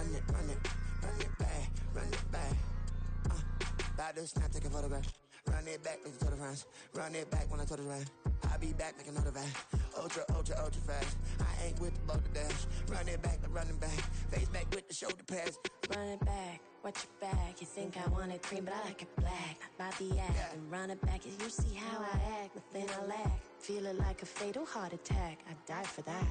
run it back, run it back. About to snap, take a photograph. Run it back, make it to the friends. Run it back when I told it right. I'll be back, make another van. Ultra, ultra, ultra fast. I ain't with the boat to dash. Run it back, I'm running back. Face back with the shoulder pads. Run it back, watch your back. You think I want it cream, but I like it black. Not the act, and run it back. You see how I act, nothing I lack. Feeling like a fatal heart attack. I'd die for that.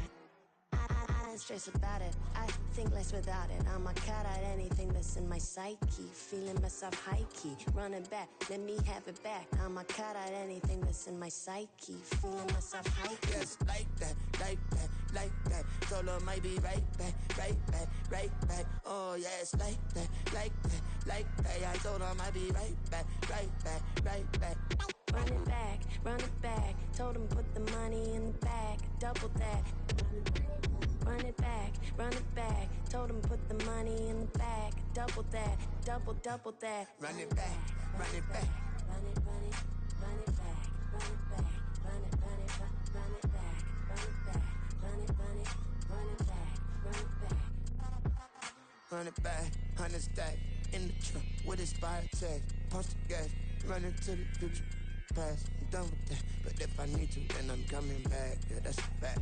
I don't stress about it, I think less without it. I'ma cut out anything that's in my psyche. Feeling myself high-key, running back, let me have it back. I'ma cut out anything that's in my psyche. Feeling myself high-key. Yes, like that, like that, like that. Solo might be right back, right back, right back. Oh yes, like that, like that, like that. I told her I might be right back, right back, right back. Run it back, told him put the money in the bag, double that. Run it back, told him put the money in the bag, double that, double that. Run it back, run it back. Run it back, run it back, run it back, run it back, run it back, run it back. Run it back, 100 stack, in the truck with expired tag. Punch the gas, run into the future, past. I'm done with that, but if I need to, then I'm coming back. Yeah, that's a fact.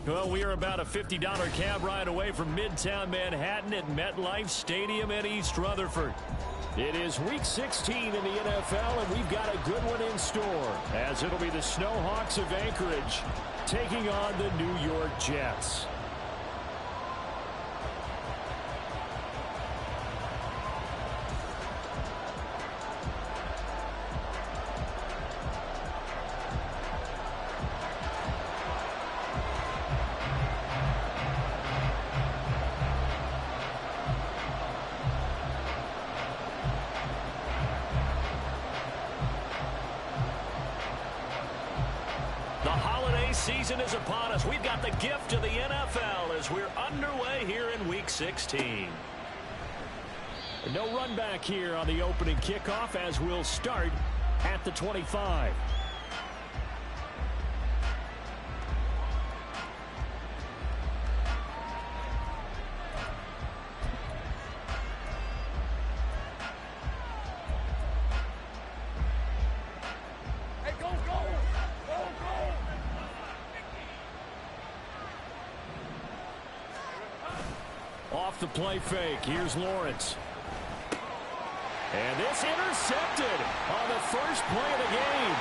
Well, we are about a $50 cab ride away from Midtown Manhattan at MetLife Stadium in East Rutherford. It is Week 16 in the NFL, and we've got a good one in store, as it'll be the Snowhawks of Anchorage taking on the New York Jets. Season is upon us. We've got the gift of the NFL as we're underway here in Week 16. No run back here on the opening kickoff as we'll start at the 25. Off the play fake. Here's Lawrence. And this intercepted on the first play of the game.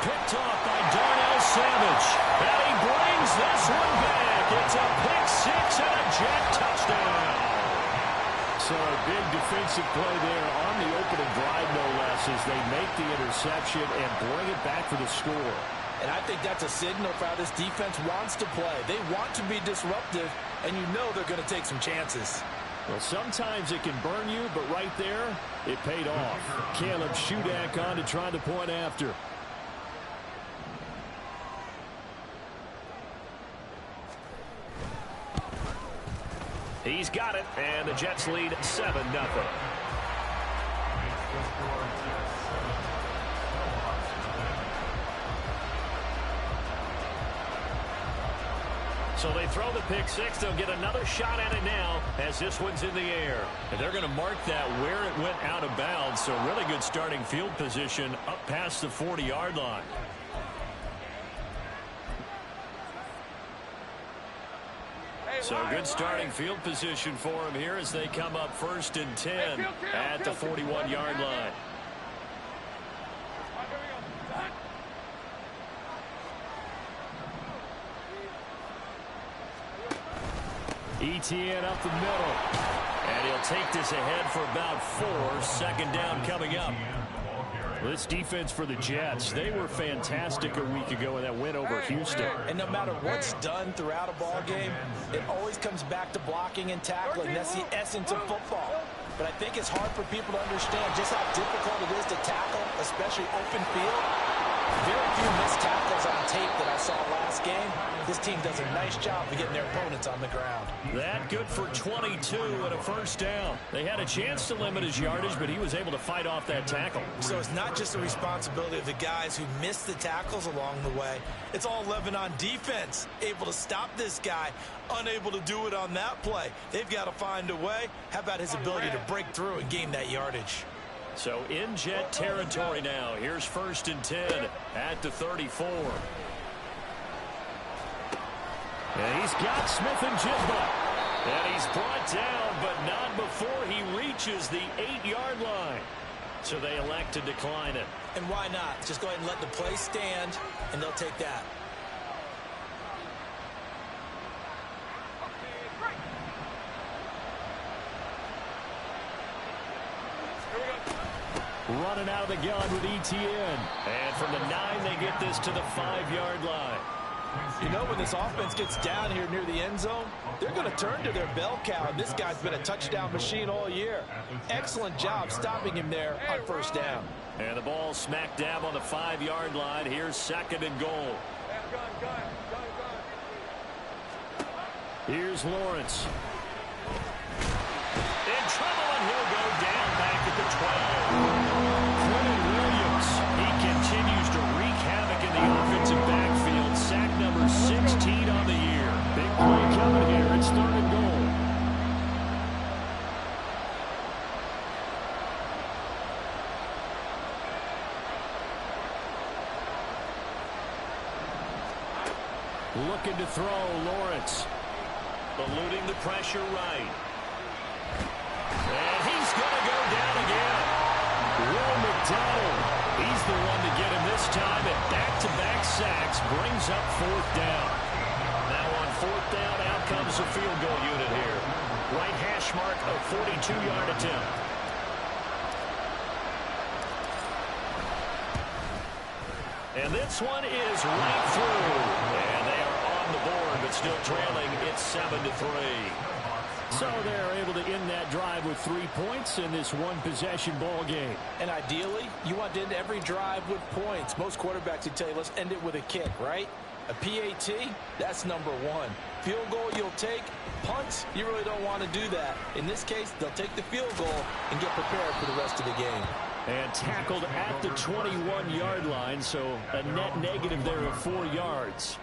Picked off by Darnell Savage. And he brings this one back. It's a pick six and a Jet touchdown. So a big defensive play there on the opening drive, no less, as they make the interception and bring it back for the score. And I think that's a signal for how this defense wants to play. They want to be disruptive, and you know they're going to take some chances. Well, sometimes it can burn you, but right there, it paid off. Caleb Shudak on to try the point after. He's got it, and the Jets lead 7-0. So they throw the pick six. They'll get another shot at it now as this one's in the air. And they're going to mark that where it went out of bounds. So really good starting field position up past the 40-yard line. Hey, So good starting field position for him here as they come up 1st and 10 at the 41-yard line. ETN up the middle. And he'll take this ahead for about 4. 2nd down coming up. This defense for the Jets, they were fantastic a week ago in that win over Houston. And no matter what's done throughout a ball game, it always comes back to blocking and tackling. That's the essence of football. But I think it's hard for people to understand just how difficult it is to tackle, especially open field. Very few missed tackles on tape that I saw last game. This team does a nice job of getting their opponents on the ground. That good for 22 and a 1st down. They had a chance to limit his yardage, but he was able to fight off that tackle. So it's not just the responsibility of the guys who missed the tackles along the way. It's all 11 on defense, able to stop this guy, unable to do it on that play. They've got to find a way. How about his ability to break through and gain that yardage? So in Jet territory now. Here's 1st and 10 at the 34. And he's got Smith and Jigba. And he's brought down, but not before he reaches the 8-yard line. So they elect to decline it. And why not? Just go ahead and let the play stand, and they'll take that. Running out of the gun with ETN. And from the 9, they get this to the 5-yard line. You know, when this offense gets down here near the end zone, they're going to turn to their bell cow, and this guy's been a touchdown machine all year. Excellent job stopping him there on 1st down. And the ball smack dab on the 5-yard line. Here's 2nd and goal. Here's Lawrence. In trouble, and he'll go down back at the 12. Quentin Williams, he continues to wreak havoc in the offensive backfield. Sack number 16 on the year. Big play coming here. It's 3rd and goal. Looking to throw, Lawrence. Eluding the pressure right. And he's going to go down again. Will McDonald, he's the one to get him this time, and back-to-back sacks brings up 4th down. Now on 4th down, out comes a field goal unit here. Right hash mark, a 42-yard attempt. And this one is right through. And they are on the board, but still trailing. It's 7-3. So they're able to end that drive with 3 points in this one-possession ball game. And ideally, you want to end every drive with points. Most quarterbacks would tell you, let's end it with a kick, right? A PAT, that's number 1. Field goal you'll take. Punts, you really don't want to do that. In this case, they'll take the field goal and get prepared for the rest of the game. And tackled at the 21-yard line, so a net negative there of 4 yards.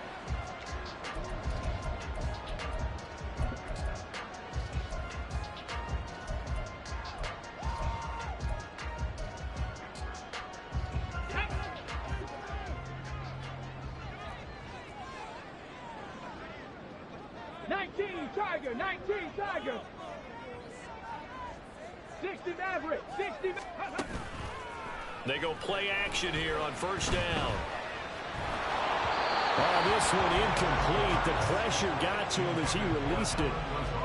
Tiger, 19 Tiger. 60 Maverick, 60 They go play action here on 1st down. Oh, this one incomplete. The pressure got to him as he released it.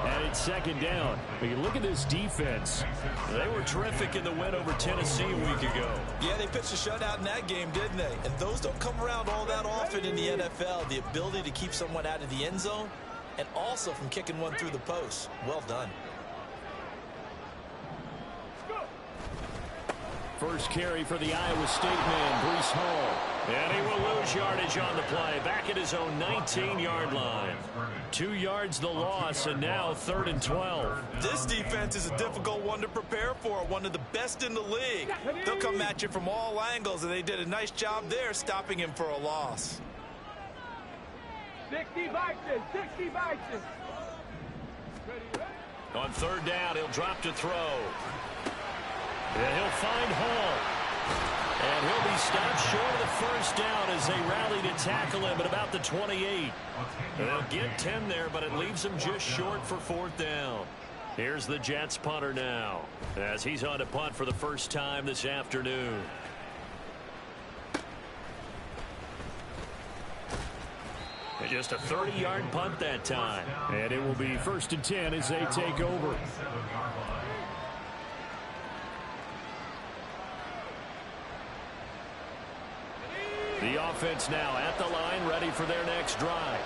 And it's 2nd down. But you look at this defense. They were terrific in the win over Tennessee a week ago. Yeah, they pitched a shutout in that game, didn't they? And those don't come around all that often in the NFL. The ability to keep someone out of the end zone and also from kicking one through the post. Well done. First carry for the Iowa State man, Breece Hall. And he will lose yardage on the play. Back at his own 19-yard line. 2 yards the loss, and now 3rd and 12. This defense is a difficult one to prepare for. One of the best in the league. They'll come at you from all angles, and they did a nice job there stopping him for a loss. 60 Vikings, 60 Vikings. On 3rd down, he'll drop to throw. And he'll find Hall. And he'll be stopped short of the first down as they rally to tackle him at about the 28. They'll get 10 there, but it leaves them just short for 4th down. Here's the Jets punter now as he's on to punt for the first time this afternoon. And just a 30-yard punt that time. And it will be 1st and 10 as they take over. The offense now at the line, ready for their next drive.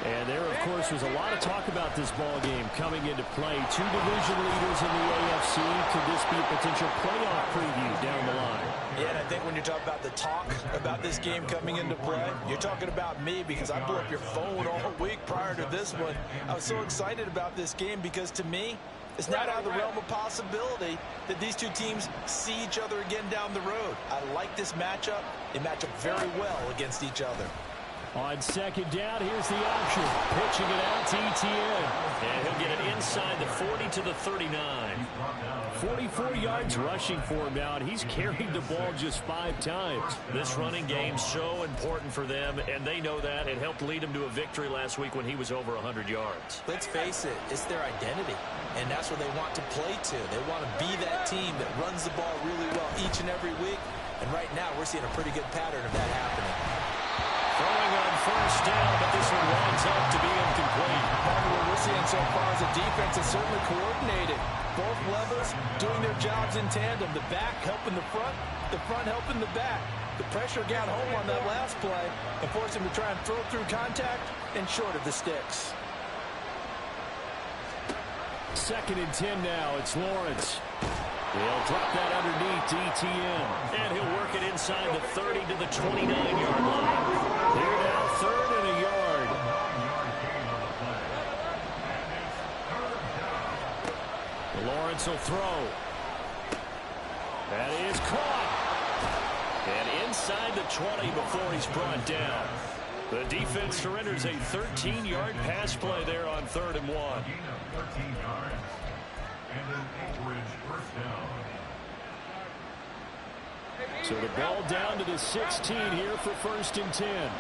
And there, of course, was a lot of talk about this ball game coming into play. 2 division leaders in the AFC. Could this be a potential playoff preview down the line? Yeah, and I think when you talk about the talk about this game coming into play, you're talking about me because I blew up your phone all week prior to this one. I was so excited about this game because, to me, it's not out of the realm of possibility that these two teams see each other again down the road. I like this matchup. They match up very well against each other. On 2nd down, here's the option. Pitching it out to Etienne. And he'll get it inside the 40 to the 39. 44 yards rushing for him now, and he's carried the ball just 5 times. This running game's so important for them, and they know that. It helped lead him to a victory last week when he was over 100 yards. Let's face it, it's their identity, and that's what they want to play to. They want to be that team that runs the ball really well each and every week, and right now we're seeing a pretty good pattern of that happening. Throwing on 1st down, but this one winds up to be incomplete. What we're seeing so far is a defense that's certainly coordinated. Both levels doing their jobs in tandem. The back helping the front helping the back. The pressure got home on that last play and forced him to try and throw through contact and short of the sticks. 2nd and 10 now. It's Lawrence. He'll drop that underneath to Etienne. And he'll work it inside the 30 to the 29-yard line. They're now 3rd and a yard. Lawrence will throw. That is caught. And inside the 20 before he's brought down. The defense surrenders a 13-yard pass play there on 3rd and 1. So the ball down to the 16 here for 1st and 10.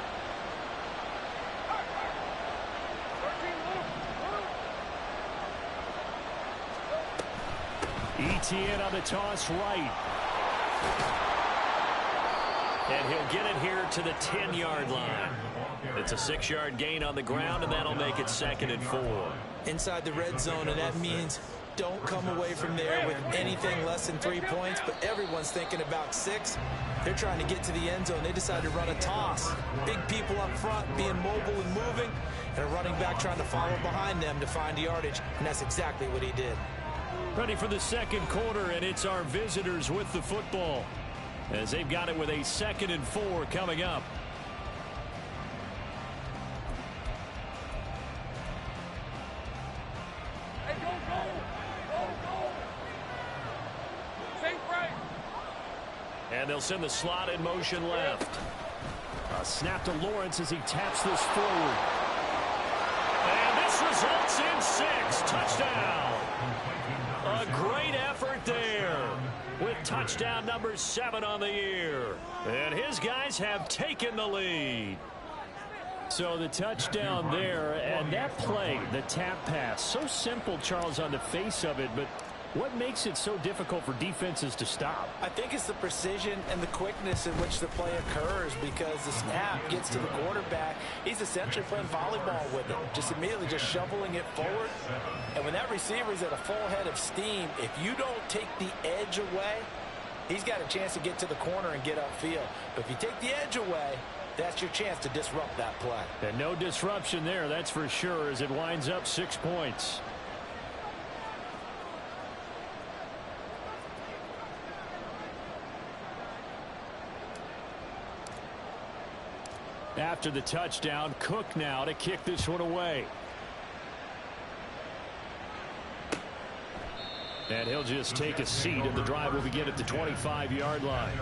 Etienne on the toss right. And he'll get it here to the 10-yard line. It's a 6-yard gain on the ground, and that'll make it 2nd and 4. Inside the red zone, and that means don't come away from there with anything less than 3 points, but everyone's thinking about 6. They're trying to get to the end zone. They decide to run a toss. Big people up front being mobile and moving, and a running back trying to follow behind them to find yardage, and that's exactly what he did. Ready for the 2nd quarter, and it's our visitors with the football as they've got it with a 2nd and 4 coming up. And they'll send the slot in motion left. A snap to Lawrence as he taps this forward. And this results in 6. Touchdown. A great effort there with touchdown number 7 on the year. And his guys have taken the lead. So the touchdown there, and that play, the tap pass, so simple, Charles, on the face of it, but what makes it so difficult for defenses to stop? I think it's the precision and the quickness in which the play occurs, because the snap gets to the quarterback. He's essentially playing volleyball with it, just immediately just shoveling it forward. And when that receiver is at a full head of steam, if you don't take the edge away, he's got a chance to get to the corner and get upfield. But if you take the edge away, that's your chance to disrupt that play. And no disruption there, that's for sure, as it winds up 6 points. After the touchdown, Cook now to kick this one away. And he'll just take a seat, and the drive will begin at the 25-yard line.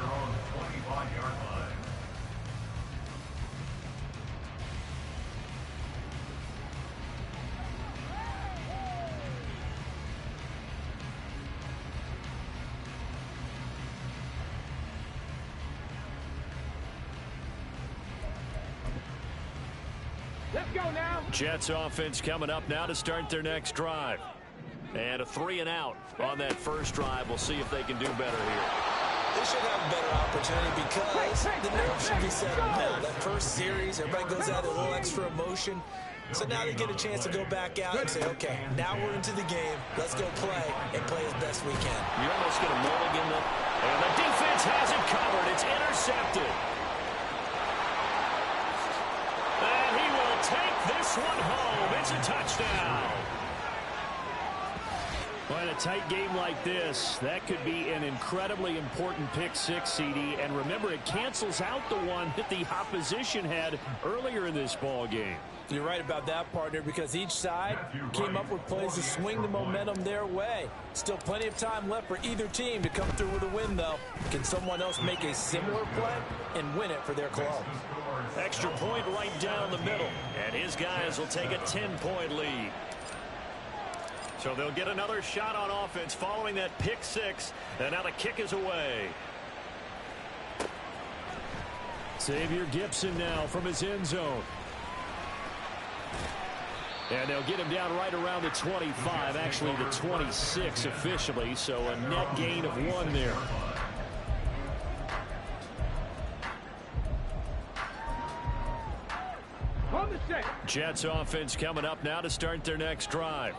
Let's go now. Jets offense coming up now to start their next drive. And a 3-and-out on that first drive. We'll see if they can do better here. They should have a better opportunity because the nerves should be settled now. That first series, everybody goes out with a little extra emotion. So now they get a chance to go back out and say, okay, now we're into the game. Let's go play and play as best we can. You almost get a mulligan. And the defense has it covered. It's intercepted. And he will take this one home. It's a touchdown. Well, in a tight game like this, that could be an incredibly important pick six, CD. And remember, it cancels out the one that the opposition had earlier in this ball game. You're right about that, partner, because each side came up with plays to swing the momentum their way. Still plenty of time left for either team to come through with a win, though. Can someone else make a similar play and win it for their club? Extra point right down the middle. And his guys will take a 10-point lead. So they'll get another shot on offense following that pick six. And now the kick is away. Xavier Gibson now from his end zone. And they'll get him down right around the 25, actually the 26 officially, so a net gain of 1 there. Jets offense coming up now to start their next drive.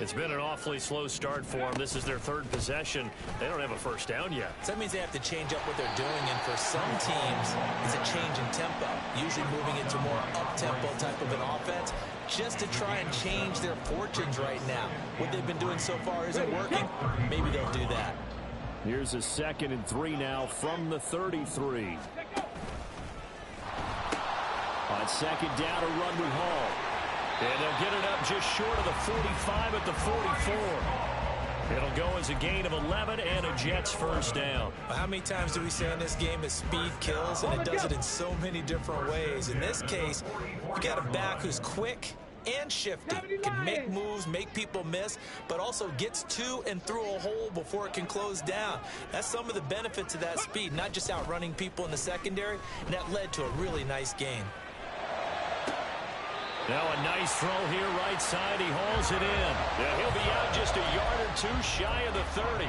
It's been an awfully slow start for them. This is their third possession. They don't have a first down yet. So that means they have to change up what they're doing, and for some teams, it's a change in tempo, usually moving into more up-tempo type of an offense, just to try and change their fortunes right now. What they've been doing so far isn't working. Maybe they'll do that. Here's a 2nd and 3 now from the 33. On second down, a run with Hall. And they'll get it up just short of the 45 at the 44. It'll go as a gain of 11 and a Jets first down. How many times do we say in this game that speed kills, and it does it in so many different ways? In this case, you got a back who's quick and shifty, can make moves, make people miss, but also gets to and through a hole before it can close down. That's some of the benefits of that speed, not just outrunning people in the secondary, and that led to a really nice gain. Now a nice throw here right side. He hauls it in. Yeah, he'll be out just a yard or two shy of the 30.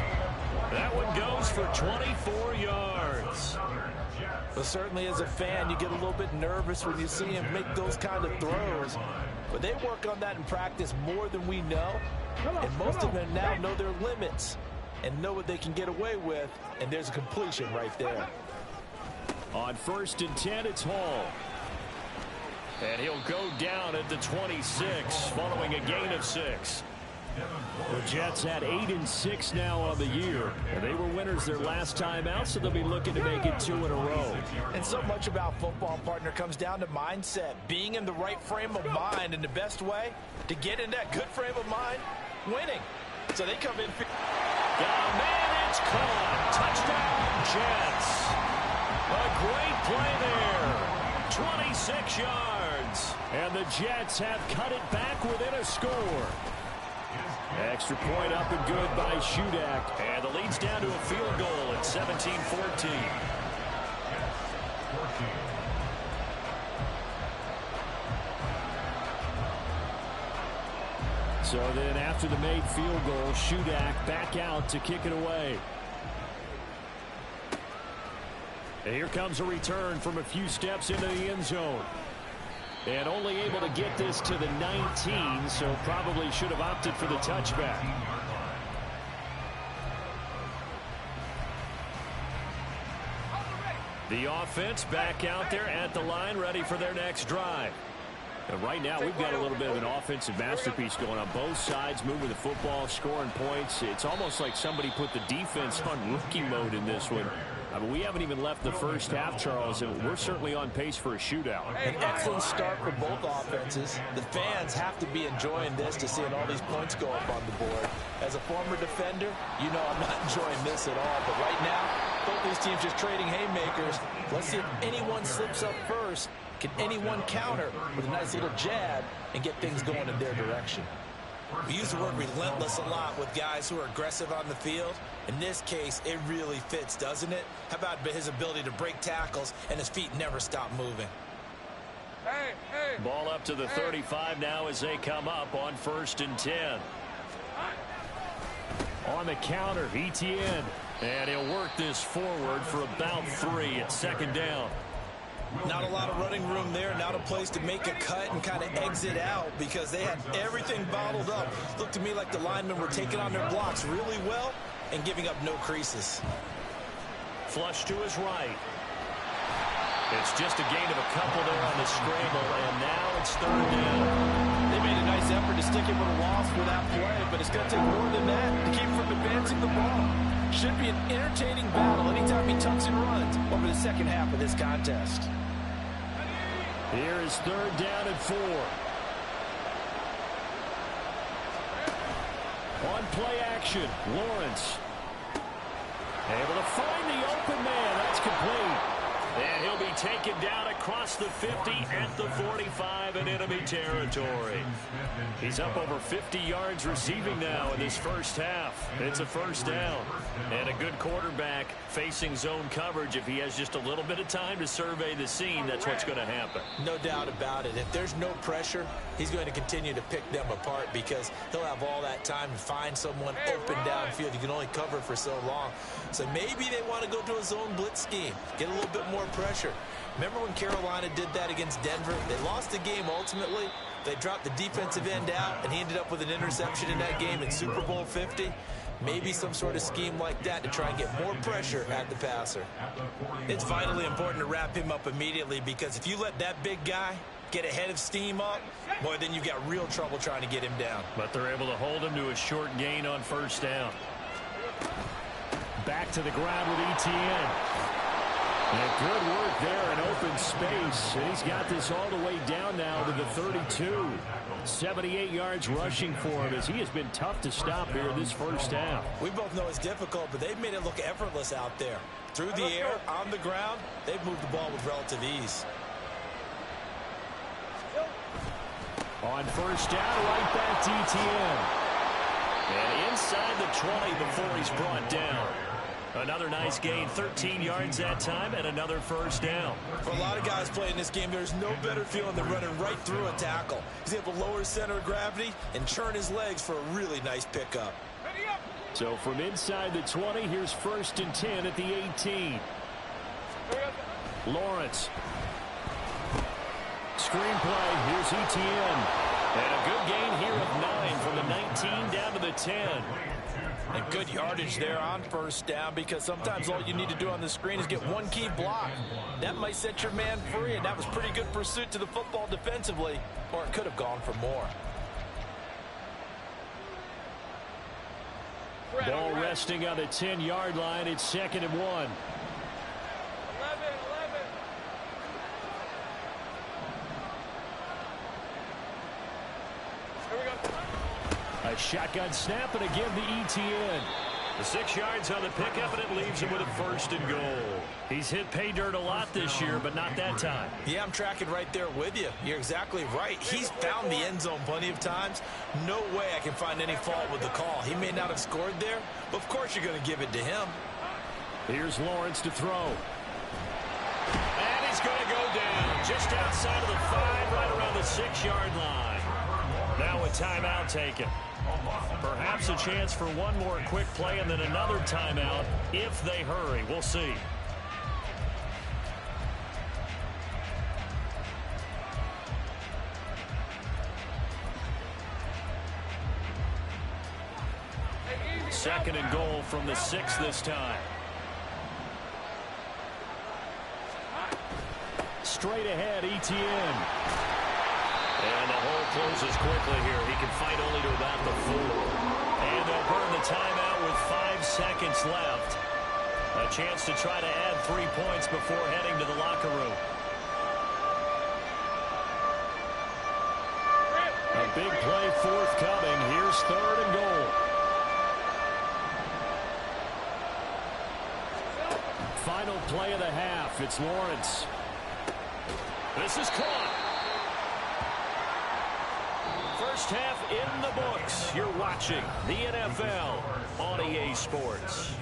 That one goes for 24 yards. Well, certainly as a fan, you get a little bit nervous when you see him make those kind of throws. But they work on that in practice more than we know. And most of them now know their limits and know what they can get away with. And there's a completion right there. On 1st and 10, it's Hall. And he'll go down at the 26 following a gain of 6. The Jets had 8-6 now on the year. And they were winners their last time out, so they'll be looking to make it 2 in a row. And so much about football, partner, comes down to mindset. Being in the right frame of mind, and the best way to get in that good frame of mind, winning. So they come in. Man, it's caught. Touchdown, Jets. A great play there. 26 yards. And the Jets have cut it back within a score. Extra point up and good by Shudak. And the lead's down to a field goal at 17-14. So then after the made field goal, Shudak back out to kick it away. And here comes a return from a few steps into the end zone. And only able to get this to the 19, so probably should have opted for the touchback. The offense back out there at the line, ready for their next drive. And right now, we've got a little bit of an offensive masterpiece going on. Both sides moving the football, scoring points. It's almost like somebody put the defense on rookie mode in this one. I mean, we haven't even left the first half, Charles, and we're certainly on pace for a shootout. An excellent start for both offenses. The fans have to be enjoying this to seeing all these points go up on the board. As a former defender, you know I'm not enjoying this at all. But right now, both these teams just trading haymakers. Let's see if anyone slips up first. Can anyone counter with a nice little jab and get things going in their direction? We use the word relentless a lot with guys who are aggressive on the field. In this case, it really fits, doesn't it? How about his ability to break tackles and his feet never stop moving? Ball up to the 35 now as they come up on 1st and 10. On the counter, Etienne. And he'll work this forward for about 3 at 2nd down. Not a lot of running room there. Not a place to make a cut and kind of exit out because they had everything bottled up. Looked to me like the linemen were taking on their blocks really well and giving up no creases. Flush to his right. It's just a gain of a couple there on the scramble, and now it's 3rd down. They made a nice effort to stick him with a loss for that play, but it's going to take more than that to keep him from advancing the ball. Should be an entertaining battle anytime he tucks and runs over the second half of this contest. Here is 3rd down and 4. On play action, Lawrence. Able to find the open man. That's complete. And he'll be taken down across the 50 at the 45 in enemy territory. He's up over 50 yards receiving now in this first half. It's a 1st down. And a good quarterback facing zone coverage. If he has just a little bit of time to survey the scene, that's what's going to happen. No doubt about it. If there's no pressure, he's going to continue to pick them apart because he'll have all that time to find someone open downfield. You can only cover for so long. So maybe they want to go to a zone blitz scheme, get a little bit more pressure. Remember when Carolina did that against Denver? They lost the game ultimately. They dropped the defensive end out, and he ended up with an interception in that game in Super Bowl 50. Maybe some sort of scheme like that to try and get more pressure at the passer. It's vitally important to wrap him up immediately because if you let that big guy get ahead of steam up, boy, then you've got real trouble trying to get him down. But they're able to hold him to a short gain on 1st down. Back to the ground with Etienne. And good work there in open space. And he's got this all the way down now to the 32. 78 yards rushing for him as he has been tough to stop here this first half. We both know it's difficult, but they've made it look effortless out there. Through the air, on the ground, they've moved the ball with relative ease. On 1st down, right back to Etienne. And inside the 20 before he's brought down. Another nice gain, 13 yards that time, and another 1st down. For a lot of guys playing this game, there's no better feeling than running right through a tackle. He's able to lower his center of gravity and churn his legs for a really nice pickup. So from inside the 20, here's 1st and 10 at the 18. Lawrence. Screenplay, here's Etienne. And a good gain here of 9 from the 19 down to the 10. And good yardage there on 1st down because sometimes all you need to do on the screen is get one key block. That might set your man free, and that was pretty good pursuit to the football defensively, or it could have gone for more. Ball resting on the 10-yard line. It's 2nd and 1. A shotgun snap, and again the Etienne. The 6 yards on the pickup, and it leaves him with a 1st and goal. He's hit pay dirt a lot this year, but not that time. Yeah, I'm tracking right there with you. You're exactly right. He's found the end zone plenty of times. No way I can find any fault with the call. He may not have scored there, but of course you're going to give it to him. Here's Lawrence to throw. And he's going to go down just outside of the 5, right around the 6-yard line. Now a timeout taken. Perhaps a chance for one more quick play and then another timeout if they hurry. We'll see. Second and goal from the 6 this time. Straight ahead, Etienne. And the hole closes quickly here. He can fight only to about the 4. And they'll burn the timeout with 5 seconds left. A chance to try to add 3 points before heading to the locker room. A big play forthcoming. Here's 3rd and goal. Final play of the half. It's Lawrence. This is caught. First half in the books. You're watching the NFL on EA Sports.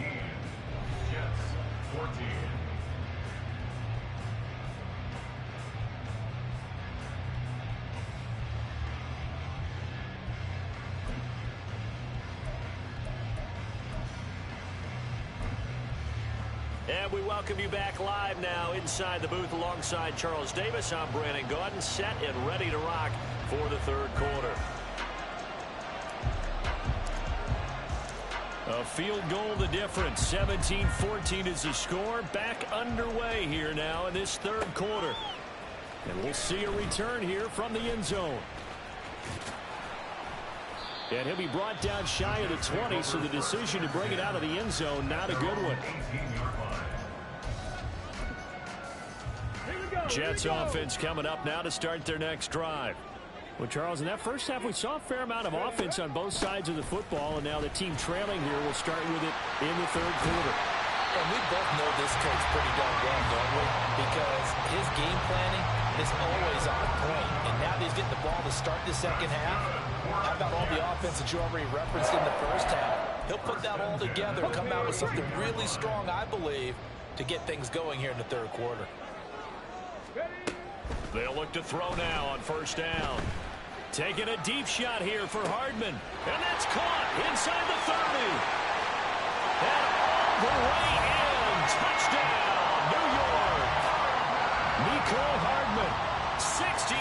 And we welcome you back live now inside the booth alongside Charles Davis. I'm Brandon Gaudin, set and ready to rock for the third quarter. A field goal the difference. 17-14 is the score. Back underway here now in this third quarter. And we'll see a return here from the end zone. And he'll be brought down shy of the 20, so the decision to bring it out of the end zone, not a good one. Jets offense coming up now to start their next drive. Well, Charles, in that first half, we saw a fair amount of offense on both sides of the football, and now the team trailing here will start with it in the third quarter. And we both know this coach pretty darn well, don't we? Because his game planning is always on point. And now that he's getting the ball to start the second half, how about all the offense that you already referenced in the first half? He'll put that all together and come out with something really strong, I believe, to get things going here in the third quarter. They'll look to throw now on first down. Taking a deep shot here for Hardman. And that's caught inside the 30. And all the way in. Touchdown, New York. Nicole Hardman, 68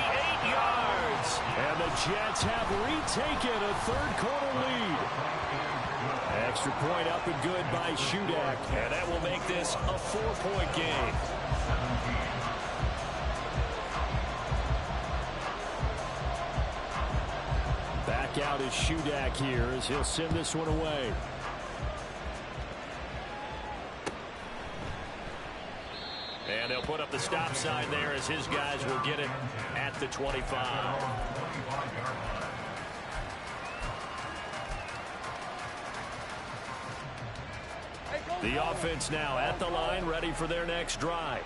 yards. And the Jets have retaken a third quarter lead. Extra point up and good by Shudak. And that will make this a 4-point game. Back out is Shudak here as he'll send this one away. And they'll put up the stop sign there as his guys will get it at the 25. The offense now at the line, ready for their next drive.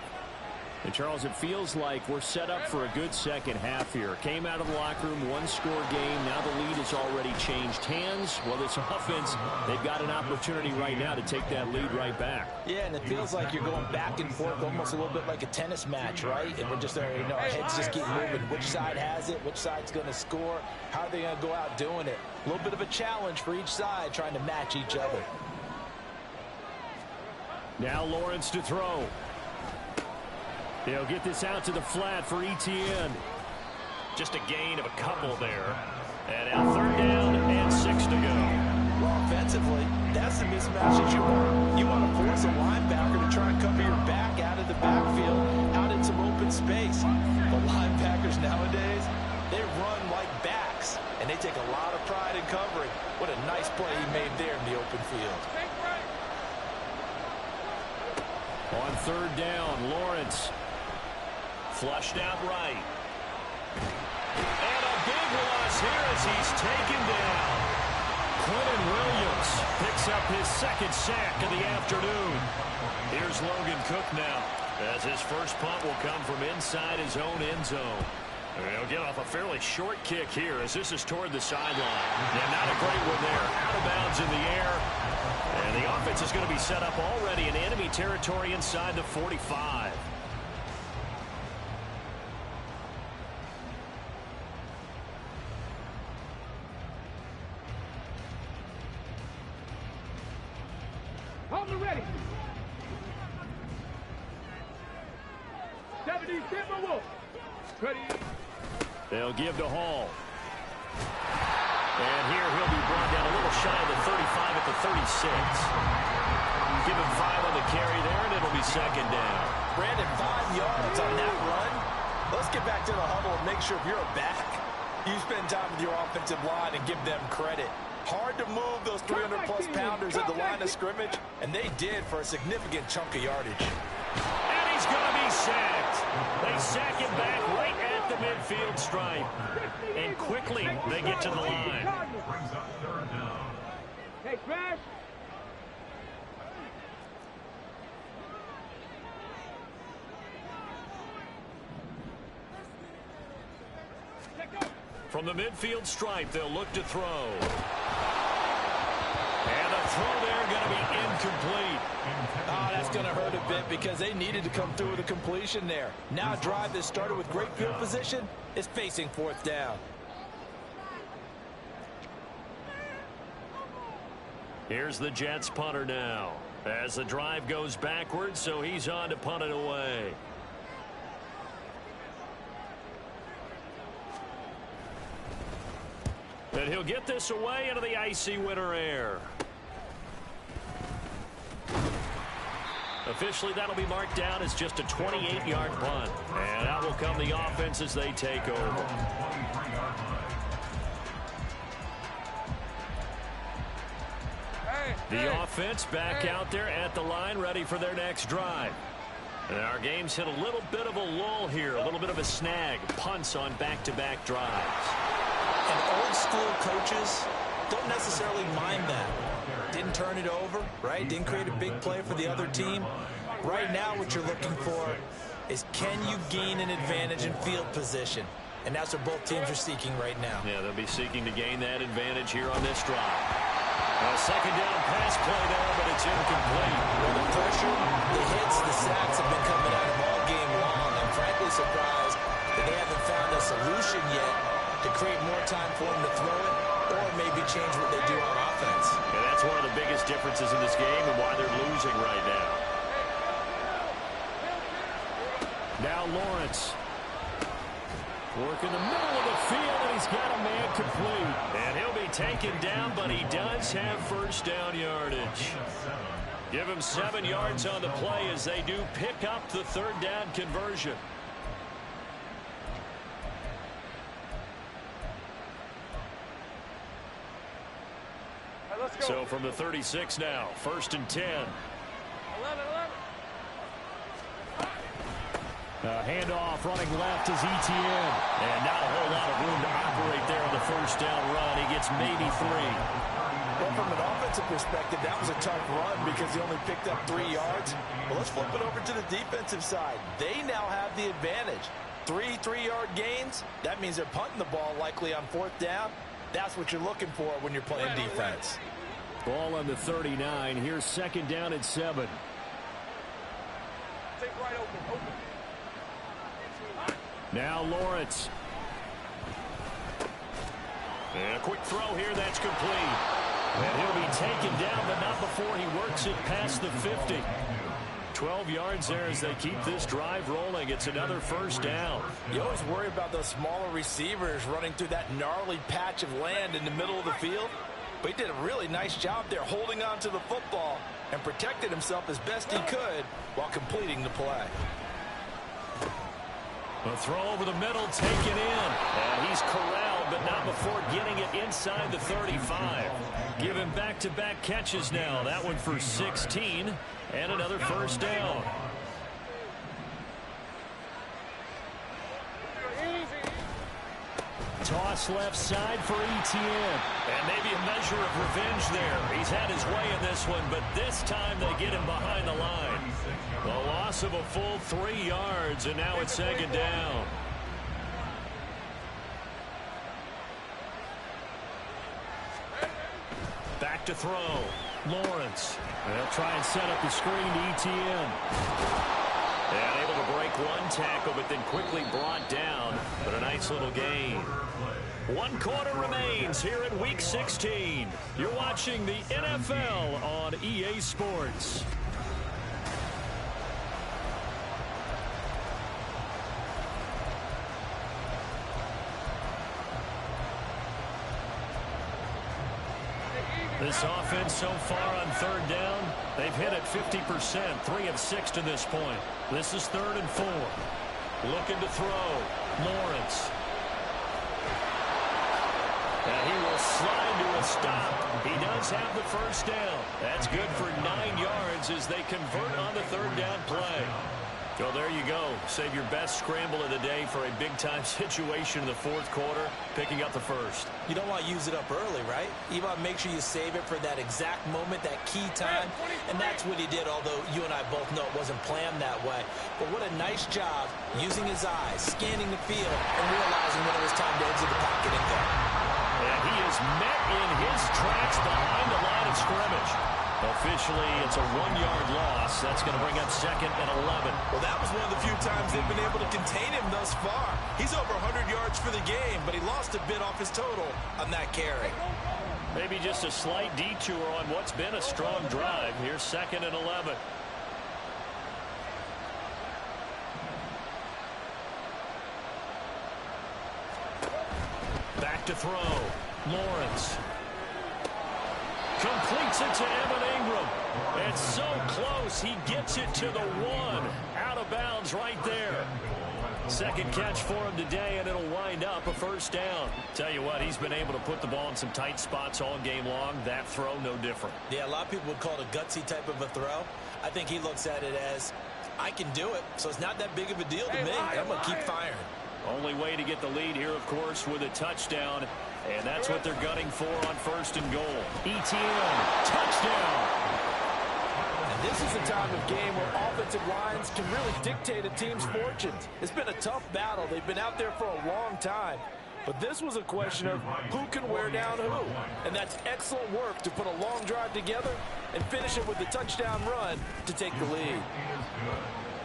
And, Charles, it feels like we're set up for a good second half here. Came out of the locker room, one-score game. Now the lead has already changed hands. Well, this offense, they've got an opportunity right now to take that lead right back. Yeah, and it feels like you're going back and forth almost a little bit like a tennis match, right? And we're just there, our heads just keep moving. Which side has it? Which side's going to score? How are they going to go out doing it? A little bit of a challenge for each side trying to match each other. Now Lawrence to throw. They'll get this out to the flat for Etienne. Just a gain of a couple there. And now third down and 6 to go. Well, offensively, that's the mismatch that you want. You want to force a linebacker to try and cover your back out of the backfield, out in some open space. But linebackers nowadays, they run like backs, and they take a lot of pride in covering. What a nice play he made there in the open field. On third down, Lawrence. Flushed out right. And a big loss here as he's taken down. Quentin Williams picks up his second sack of the afternoon. Here's Logan Cook now, as his first punt will come from inside his own end zone. He'll get off a fairly short kick here as this is toward the sideline. And not a great one there. Out of bounds in the air. And the offense is going to be set up already in enemy territory inside the 45. On the ready. 70 Timberwolves. Ready. They'll give to Hall. And here he'll be brought down a little shy of the 35 at the 36. Give him 5 on the carry there, and it'll be second down. Brandon, 5 yards on that run. Let's get back to the huddle and make sure if you're a back, you spend time with your offensive line and give them credit. Hard to move those 300-plus pounders at the line of scrimmage, and they did for a significant chunk of yardage. And he's going to be sacked. They sack him back right at the midfield stripe. And quickly they get to the line. Hey, Crash. From the midfield stripe, they'll look to throw. And the throw there going to be incomplete. Oh, that's going to hurt a bit because they needed to come through with a completion there. Now a drive that started with great field position is facing fourth down. Here's the Jets punter now. As the drive goes backwards, so he's on to punt it away. And he'll get this away into the icy winter air. Officially, that'll be marked down as just a 28-yard punt. And out will come the offense as they take over. The offense back out there at the line, ready for their next drive. And our game's hit a little bit of a lull here, a little bit of a snag. Punts on back-to-back drives. And old-school coaches don't necessarily mind that. Didn't turn it over, right? Didn't create a big play for the other team. Right now, what you're looking for is, can you gain an advantage in field position? And that's what both teams are seeking right now. Yeah, they'll be seeking to gain that advantage here on this drive. A second down pass play there, but it's incomplete. Well, the pressure, the hits, the sacks have been coming at him all game long. I'm frankly surprised that they haven't found a solution yet to create more time for him to throw it or maybe change what they do on offense. And that's one of the biggest differences in this game and why they're losing right now. Now Lawrence. Work in the middle of the field, and he's got a man complete. And he'll be taken down, but he does have first down yardage. Give him 7 yards on the play as they do pick up the third down conversion. So from the 36 now, 1st and 10. 11. Handoff running left is ETN. And not a whole lot of room to operate there on the first down run. He gets maybe 3. Well, from an offensive perspective, that was a tough run because he only picked up 3 yards. Well, let's flip it over to the defensive side. They now have the advantage. 3 3-yard gains. That means they're punting the ball likely on 4th down. That's what you're looking for when you're playing defense. Ball on the 39. Here's 2nd down and 7. Take right open. Now Lawrence. And a quick throw here, that's complete. And he'll be taken down, but not before he works it past the 50. 12 yards there as they keep this drive rolling. It's another first down. You always worry about those smaller receivers running through that gnarly patch of land in the middle of the field. But he did a really nice job there holding on to the football and protected himself as best he could while completing the play. A throw over the middle, taken in. And he's corralled, but not before getting it inside the 35. Give him back-to-back catches now. That one for 16, and another first down. Toss left side for ETN. And maybe a measure of revenge there. He's had his way in this one, but this time they get him behind the line. The loss of a full 3 yards, and now it's 2nd down. Back to throw. Lawrence. They'll try and set up the screen to ETN. And able to break one tackle, but then quickly brought down. But a nice little gain. 1 quarter remains here in Week 16. You're watching the NFL on EA Sports. This offense so far on 3rd down, they've hit it 50%, 3 of 6 to this point. This is 3rd and 4. Looking to throw. Lawrence. And he will slide to a stop. He does have the first down. That's good for 9 yards as they convert on the 3rd down play. So there you go. Save your best scramble of the day for a big-time situation in the 4th quarter, picking up the first. You don't want to use it up early, right? You want to make sure you save it for that exact moment, that key time, and that's what he did, although you and I both know it wasn't planned that way. But what a nice job using his eyes, scanning the field, and realizing when it was time to exit the pocket and go. And he is met in his tracks behind the line of scrimmage. Officially, it's a 1-yard loss. That's going to bring up 2nd and 11. Well, that was one of the few times they've been able to contain him thus far. He's over 100 yards for the game, but he lost a bit off his total on that carry. Maybe just a slight detour on what's been a strong drive. Here's 2nd and 11. Back to throw. Lawrence. Completes it to Evan Ingram. It's so close. He gets it to the 1. Out of bounds right there. Second catch for him today, and it'll wind up a first down. Tell you what, he's been able to put the ball in some tight spots all game long. That throw, no different. Yeah, a lot of people would call it a gutsy type of a throw. I think he looks at it as, I can do it, so it's not that big of a deal to me. I'm going to keep firing. Only way to get the lead here, of course, with a touchdown. And that's what they're gunning for on 1st and goal. ETN, touchdown. And this is a time of game where offensive lines can really dictate a team's fortunes. It's been a tough battle. They've been out there for a long time. But this was a question of who can wear down who. And that's excellent work to put a long drive together and finish it with the touchdown run to take the lead.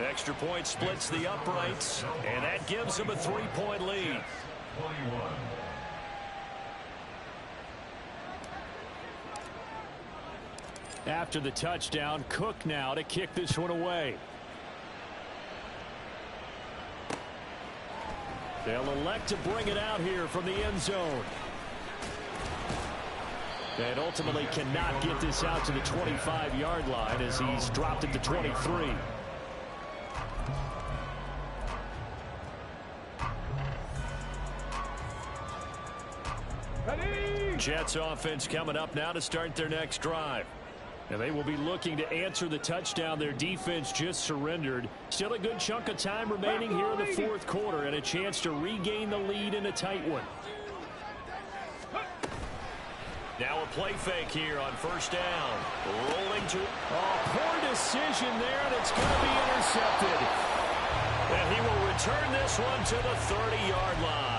Extra point splits the uprights, and that gives them a 3-point lead. After the touchdown, Cook now to kick this one away. They'll elect to bring it out here from the end zone. And ultimately cannot get this out to the 25-yard line as he's dropped at the 23. Jets offense coming up now to start their next drive. And they will be looking to answer the touchdown their defense just surrendered. Still a good chunk of time remaining here in the 4th quarter and a chance to regain the lead in a tight one. Now a play fake here on 1st down. Rolling to... Oh, poor decision there, and it's going to be intercepted. And he will return this one to the 30-yard line.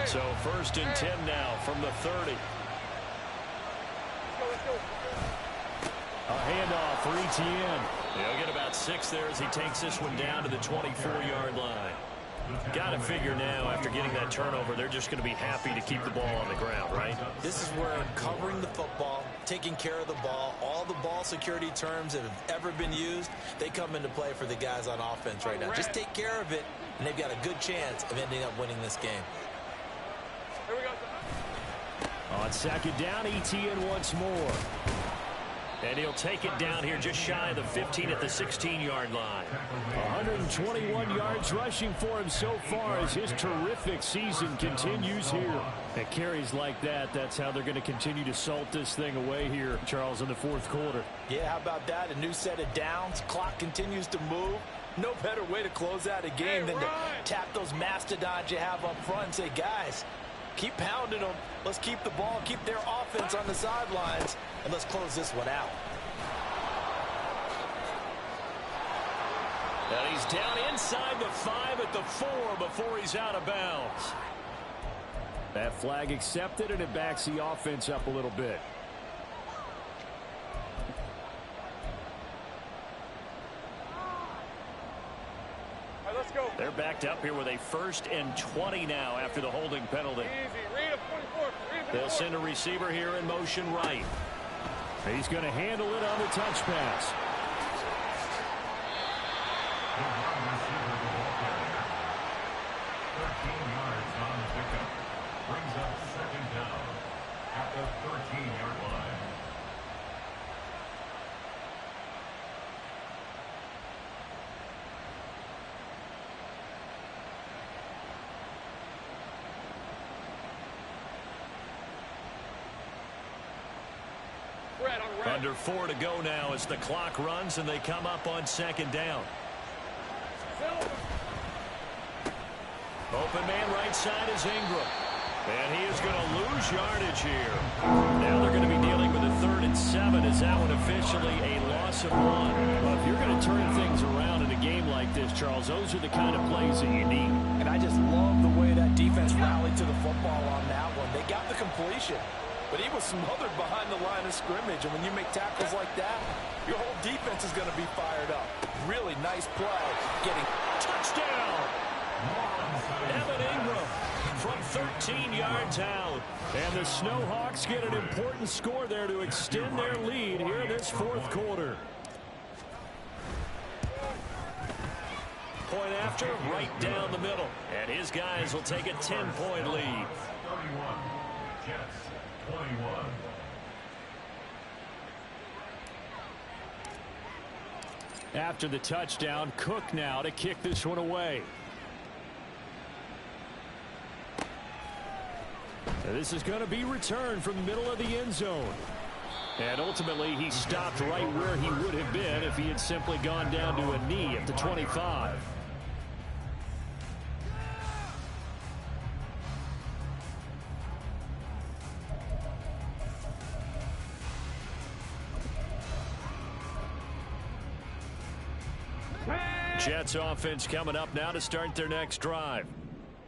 So 1st and 10 now from the 30. A handoff for ETN. He'll get about 6 there as he takes this one down to the 24-yard line. Got to figure now, after getting that turnover, they're just going to be happy to keep the ball on the ground, right? This is where covering the football, taking care of the ball, all the ball security terms that have ever been used, they come into play for the guys on offense right now. Just take care of it, and they've got a good chance of ending up winning this game. On 2nd down, ETN once more. And he'll take it down here just shy of the 15 at the 16-yard line. 121 yards rushing for him so far as his terrific season continues here. And carries like that, that's how they're going to continue to salt this thing away here, Charles, in the 4th quarter. Yeah, how about that? A new set of downs. Clock continues to move. No better way to close out a game than to tap those mastodons you have up front and say, guys, keep pounding them. Let's keep the ball, keep their offense on the sidelines, and let's close this one out. And he's down inside the 5 at the 4 before he's out of bounds. That flag accepted, and it backs the offense up a little bit. They're backed up here with a 1st and 20 now after the holding penalty. They'll send a receiver here in motion right. He's going to handle it on the touch pass. Brings up 2nd down at the 13-yard line. Under 4 to go now as the clock runs and they come up on 2nd down. Open man right side is Ingram. And he is going to lose yardage here. Now they're going to be dealing with a 3rd and 7 as that one officially a loss of 1. Well, if you're going to turn things around in a game like this, Charles, those are the kind of plays that you need. And I just love the way that defense defense rallied to the football on that one. They got the completion, but he was smothered behind the line of scrimmage. And when you make tackles like that, your whole defense is going to be fired up. Really nice play. Getting touchdown. Evan Ingram from 13 yards out. And the Snowhawks get an important score there to extend their lead here in this fourth quarter. Point after, right down the middle. And his guys will take a 10-point lead. 31, Jets, 21. After the touchdown, Cook now to kick this one away. And this is going to be returned from the middle of the end zone. And ultimately, he stopped right where he would have been if he had simply gone down to a knee at the 25. Jets offense coming up now to start their next drive.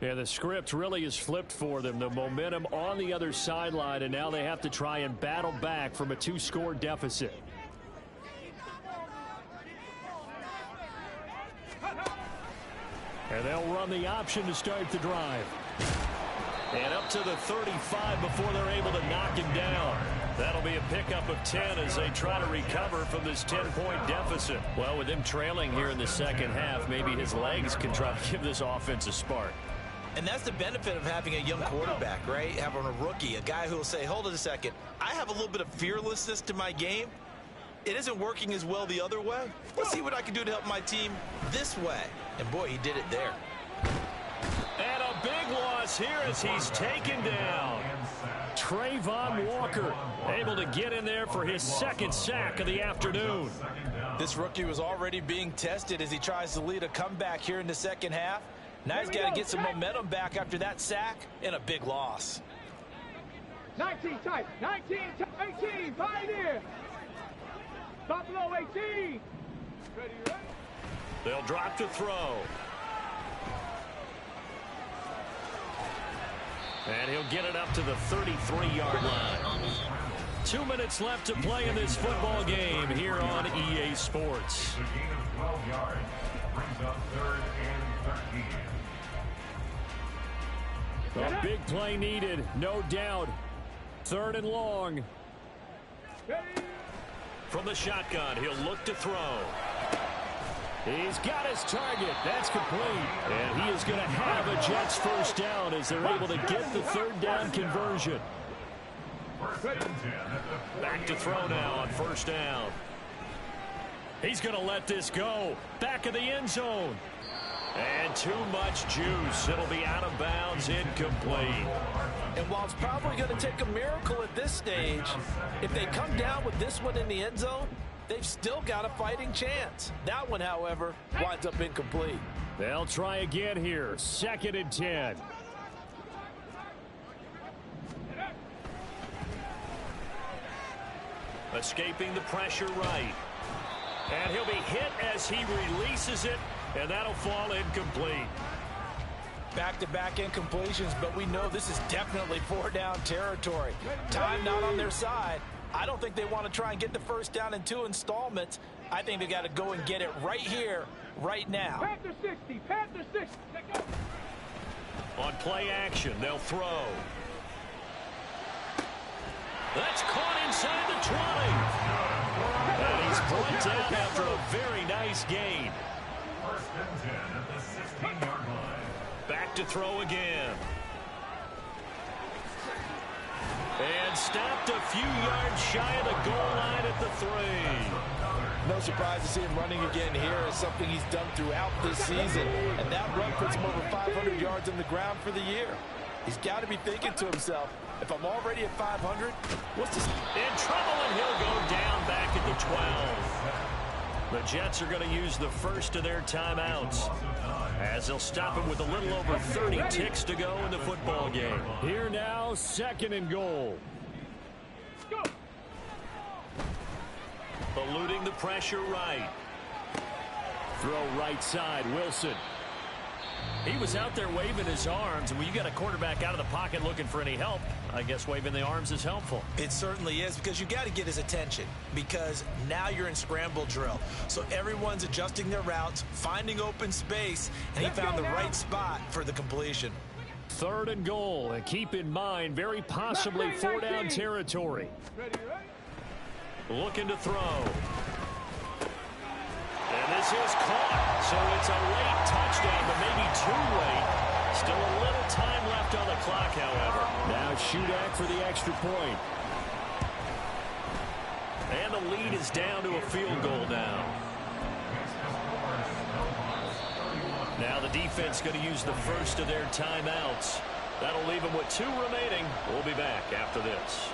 And the script really is flipped for them. The momentum on the other sideline, and now they have to try and battle back from a 2-score deficit. And they'll run the option to start the drive. And up to the 35 before they're able to knock him down. That'll be a pickup of 10 as they try to recover from this 10-point deficit. Well, with them trailing here in the second half, maybe his legs can try to give this offense a spark. And that's the benefit of having a young quarterback, right? Having a rookie, a guy who will say, hold it a second, I have a little bit of fearlessness to my game. It isn't working as well the other way. Let's see what I can do to help my team this way. And boy, he did it there. And a big loss here as he's taken down. Trayvon Walker able to get in there for his second sack of the afternoon. This rookie was already being tested as he tries to lead a comeback here in the second half. Now he's got to get some momentum back after that sack and a big loss. 19 tight, 19 tight, 18, Pioneer. Stop below 18. Ready. They'll drop to throw. And he'll get it up to the 33-yard line. 2 minutes left to play in this football game here on EA Sports. The gain of 12 yards brings up 3rd and 13. A big play needed, no doubt. 3rd and long. From the shotgun, he'll look to throw. He's got his target. That's complete. And he is going to have a Jets first down as they're able to get the 3rd down conversion. Back to throw now on 1st down. He's going to let this go. Back of the end zone. And too much juice. It'll be out of bounds, incomplete. And while it's probably going to take a miracle at this stage, if they come down with this one in the end zone, they've still got a fighting chance. That one, however, winds up incomplete. They'll try again here. 2nd and 10. Escaping the pressure right. And he'll be hit as he releases it, and that'll fall incomplete. Back-to-back incompletions, but we know this is definitely 4-down territory. Time not on their side. I don't think they want to try and get the first down in 2 installments. I think they got to go and get it right here, right now. Panther 60, Panther 60. Go. On play action, they'll throw. That's caught inside the 20. And he's brought down after a very nice gain. 1st and 10 at the 16-yard line. Back to throw again. And stopped a few yards shy of the goal line at the 3. No surprise to see him running again here. It's something he's done throughout this season. And that run puts him over 500 yards on the ground for the year. He's got to be thinking to himself, if I'm already at 500, what's this? In trouble, and he'll go down back at the 12. The Jets are going to use the first of their timeouts as they'll stop him with a little over 30 ticks to go in the football game. Here now, 2nd and goal. Eluding the pressure right. Throw right side, Wilson. He was out there waving his arms, and when you got a quarterback out of the pocket looking for any help, I guess waving the arms is helpful. It certainly is, because you got to get his attention, because now you're in scramble drill. So everyone's adjusting their routes, finding open space, and he found the right spot for the completion. 3rd and goal, and keep in mind, very possibly 4-down territory. Looking to throw. And this is caught, so it's a late touchdown, but maybe too late. Still a little time left on the clock, however. Now Shudak for the extra point. And the lead is down to a field goal now. Now the defense going to use the first of their timeouts. That'll leave them with 2 remaining. We'll be back after this.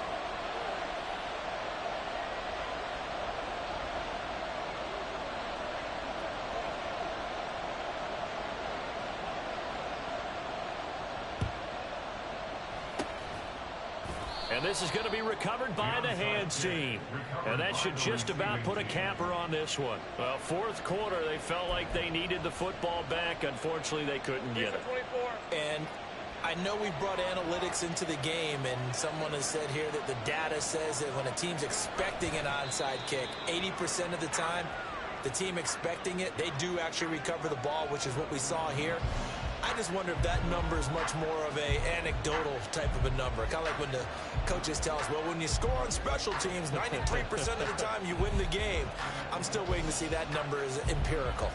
And this is going to be recovered by the hands team. And that should just about put a capper on this one. Well, 4th quarter, they felt like they needed the football back. Unfortunately, they couldn't get it. And I know we brought analytics into the game, and someone has said here that the data says that when a team's expecting an onside kick, 80% of the time, the team expecting it, they do actually recover the ball, which is what we saw here. I just wonder if that number is much more of a anecdotal type of a number. Kind of like when the coaches tell us, well, when you score on special teams, 93% of the time you win the game. I'm still waiting to see that number is empirical.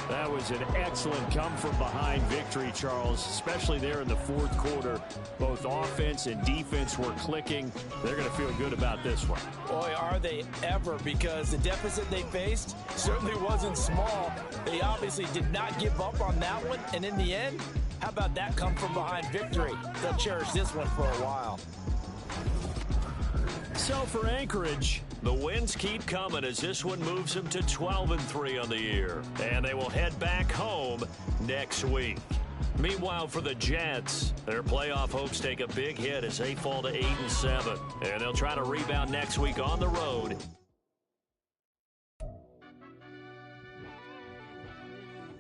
That was an excellent come-from-behind victory, Charles, especially there in the 4th quarter. Both offense and defense were clicking. They're going to feel good about this one. Boy, are they ever, because the deficit they faced certainly wasn't small. They obviously did not give up on that one, and in the end, how about that come-from-behind victory? They'll cherish this one for a while. So for Anchorage, the wins keep coming as this one moves them to 12-3 on the year. And they will head back home next week. Meanwhile, for the Jets, their playoff hopes take a big hit as they fall to 8-7. And they'll try to rebound next week on the road